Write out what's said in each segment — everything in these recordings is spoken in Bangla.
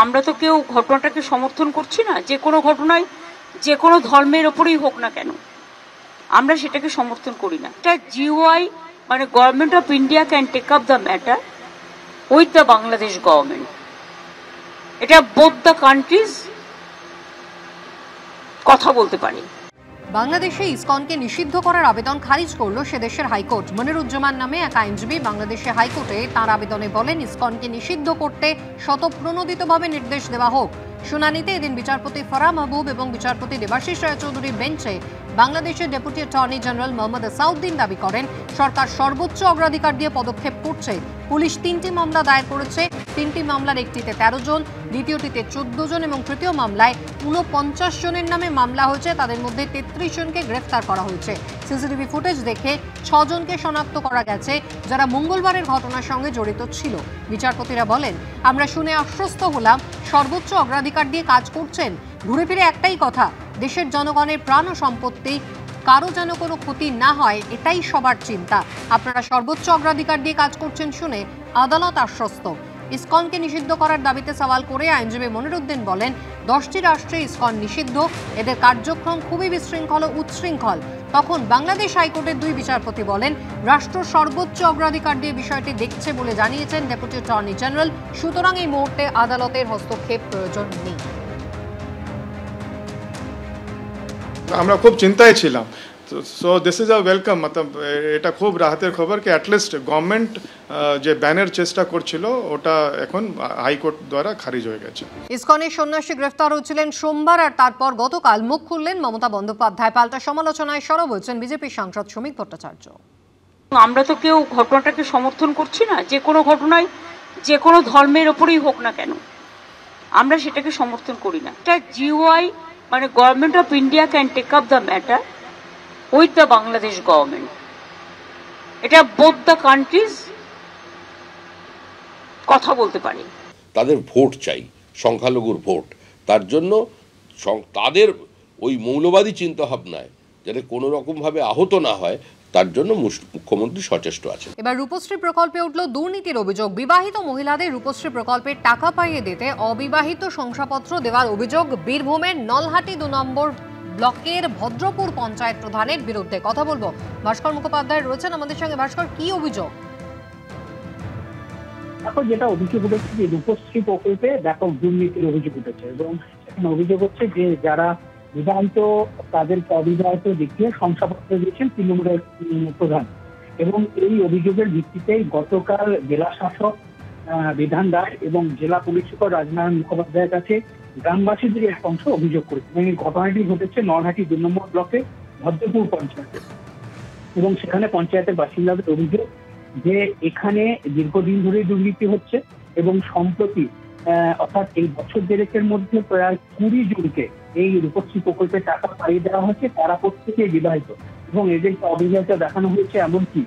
আমরা তো কেউ ঘটনাটাকে সমর্থন করছি না, যে কোনো ঘটনায় যে কোনো ধর্মের ওপরেই হোক না কেন আমরা সেটাকে সমর্থন করি না। এটা জিওআই মানে government of India can take up the matter with the Bangladesh government. এটা বোথ দ্য কান্ট্রিজ কথা বলতে পারে। বাংলাদেশে ইসকনকে নিষিদ্ধ করার আবেদন খারিজ করল সে দেশের হাইকোর্ট। মনিরুজ্জামান নামে এক আইনজীবী বাংলাদেশের হাইকোর্টে তার আবেদনে বলেন, ইসকনকে নিষিদ্ধ করতে স্বতঃপ্রণোদিতভাবে নির্দেশ দেওয়া হোক। শুনানিতে এদিন বিচারপতি ফরাহ মাহবুব এবং বিচারপতি দেবাশিস রায়চৌধুরীর বেঞ্চে বাংলাদেশের deputy attorney general Mohammad Asaduddin দাবি করেন, সরকার সর্বোচ্চ অগ্রাধিকার দিয়ে পদক্ষেপ করছে। পুলিশ 3টি মামলা দায়ের করেছে। 3টি মামলার একটিতে 13 জন, দ্বিতীয়টিতে 14 জন এবং তৃতীয় মামলায় 49 জনের নামে মামলা হয়েছে। তাদের মধ্যে 33 জনকে গ্রেফতার করা হয়েছে। সিসিটিভি ফুটেজ দেখে 6 জনকে শনাক্ত করা গেছে যারা মঙ্গলবারের ঘটনার সঙ্গে জড়িত ছিল। বিচারপতিরা বলেন, আমরা শুনে আশ্বস্ত হলাম সর্বোচ্চ অগ্রাধিকার দিয়ে কাজ করছেন। ঘুরে ফিরে একটাই কথা, দেশের জনগণের প্রাণ ও সম্পত্তি কারো যেন কোনো ক্ষতি না হয়, এটাই সবার চিন্তা। আপনারা সর্বোচ্চ অগ্রাধিকার দিয়ে কাজ করছেন শুনে আদালত আশ্বস্ত। ইসকনকে নিষিদ্ধ করার দাবিতে সওয়াল করে আইনজীবী মনিরুদ্দিন বলেন, 10টি রাষ্ট্রে ইসকন নিষিদ্ধ, এদের কার্যক্রম খুবই বিশৃঙ্খল ও উচ্ছৃঙ্খল। তখন বাংলাদেশ হাইকোর্টের 2 বিচারপতি বলেন, রাষ্ট্র সর্বোচ্চ অগ্রাধিকার দিয়ে বিষয়টি দেখছে বলে জানিয়েছেন ডেপুটি অ্যাটর্নি জেনারেল। সুতরাং এই মুহূর্তে আদালতের হস্তক্ষেপ প্রয়োজন নেই। আমরা খুব চিন্তায় ছিলাম। So this is a welcome, মতলব এটা খুব রাহতের খবর কি অ্যাটলিস্ট গভর্নমেন্ট যে ব্যানের চেষ্টা করছিল ওটা এখন হাইকোর্ট দ্বারা খারিজ হয়ে গেছে। ইসকনের সন্ন্যাসী গ্রেফতার হয়েছিলেন সোমবার, আর তারপর গতকাল মুখ খুললেন মমতা বন্দ্যোপাধ্যায়। পাল্টা সমালোচনায় সরব হয়েছেন বিজেপি সাংসদ শ্রমিক ভট্টাচার্য। আমরা তো কেউ ঘটনাটাকে সমর্থন করছি না, যে কোনো ঘটনায় যে কোনো ধর্মের ওপরেই হোক না কেন আমরা সেটাকে সমর্থন করি না। এটা জিওআই মানে government of India can take up the matter with the Bangladesh government. এটা বোথ দ্য কান্ট্রিজ কথা বলতে পারে। তাদের ভোট চাই, সংখ্যালঘুর ভোট। তার জন্য তাদের ওই মৌলবাদী চিন্তাভাবনায় যাতে কোনো রকমভাবে আহত না হয় তার জন্য মুখ্যমন্ত্রী সচেষ্ট আছেন। এবার রূপশ্রী প্রকল্পে উঠল দুর্নীতির অভিযোগ। বিবাহিত মহিলাদের রূপশ্রী প্রকল্পের টাকা পাইয়ে দিতে অবিবাহিত শংসাপত্র দেওয়ার অভিযোগ বীরভূমের নলহাটি 2 নম্বর ব্লকের ভদ্রপুর পঞ্চায়েত প্রধানের বিরুদ্ধে। কথা বলবো, ভাস্কর মুখোপাধ্যায় রয়েছেন আমাদের সঙ্গে। ভাস্কর, কি অভিযোগ? এখন যেটা অভিযোগ উঠেছে যে রূপশ্রী প্রকল্পে ব্যাপক দুর্নীতির অভিযোগ উঠেছে এবং এখানে অভিযোগ হচ্ছে যে যারা বিবাহিত তাদের অবিবাহিত দেখিয়ে শংসাপত্র দিয়েছেন তৃণমূলের প্রধান, এবং এই অভিযোগের ভিত্তিতেই গতকাল জেলা শাসক বিধান দাস এবং জেলা পুলিশ সুপার রাজনারায়ণ মুখোপাধ্যায়ের কাছে গ্রামবাসীদের এক অংশ অভিযোগ করেছে। এবং এই ঘটনাটি ঘটেছে নলহাটি 2 নম্বর ব্লকে ভদ্রপুর পঞ্চায়েতে, এবং সেখানে পঞ্চায়েতের বাসিন্দাদের অভিযোগ যে এখানে দীর্ঘদিন ধরে দুর্নীতি হচ্ছে এবং সম্প্রতি অর্থাৎ এই বছর দেড়েকের মধ্যে প্রায় 20 জনকে এই রূপশ্রী প্রকল্পে টাকা পাইয়ে দেওয়া হয়েছে। তারা প্রত্যেকেই বিবাহিত এবং এদেরকে অবিবাহিত দেখানো হয়েছে, এমনকি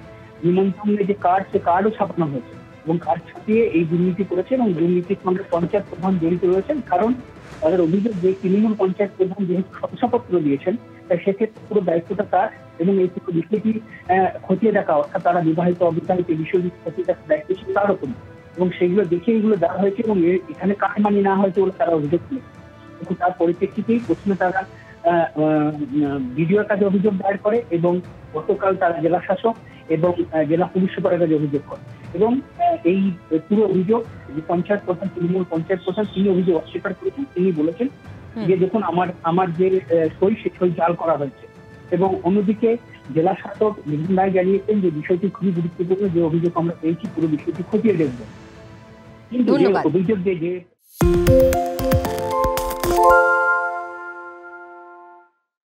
নিমন্ত্রণের যে কার্ড সে কার্ডও ছাপানো হয়েছে এবং কার্ড ছাপিয়ে এই দুর্নীতি করেছে এবং দুর্নীতির সঙ্গে পঞ্চায়েত প্রধান জড়িত রয়েছেন। কারণ তাদের অভিযোগ যে তৃণমূল পঞ্চায়েত প্রধান যেহেতু শংসাপত্র দিয়েছেন তাই সেক্ষেত্রে পুরো দায়িত্বটা তার, এবং এই পুরো বিষয়টি খতিয়ে দেখা, অর্থাৎ তারা বিবাহিত অবিবাহিত এই বিষয়টি খতিয়ে দেখার দায়িত্ব ছিল তার উপর, এবং সেগুলো দেখে এগুলো দেওয়া হয়েছে এবং এখানে কাটমানি না হয়েছে বলে তারা অভিযোগ করেছে। এবং তার পরিপ্রেক্ষিতেই প্রথমে তারা বিডিওর কাছে অভিযোগ দায়ের করে এবং গতকাল তারা জেলা শাসক এবং জেলা পুলিশ সুপারের কাছে অভিযোগ করে। এবং এই পুরো অভিযোগ যে পঞ্চায়েত প্রধান, তৃণমূল পঞ্চায়েত প্রধান, তিনি অভিযোগ অস্বীকার করেছেন। তিনি বলেছেন যে দেখুন আমার যে সই সে সই জাল করা হয়েছে। এবং অন্যদিকে জেলা শাসক বিধান রায় জানিয়েছেন যে বিষয়টি খুবই গুরুত্বপূর্ণ, যে অভিযোগ আমরা পেয়েছি পুরো বিষয়টি খতিয়ে দেখব। কিন্তু অভিযোগ যে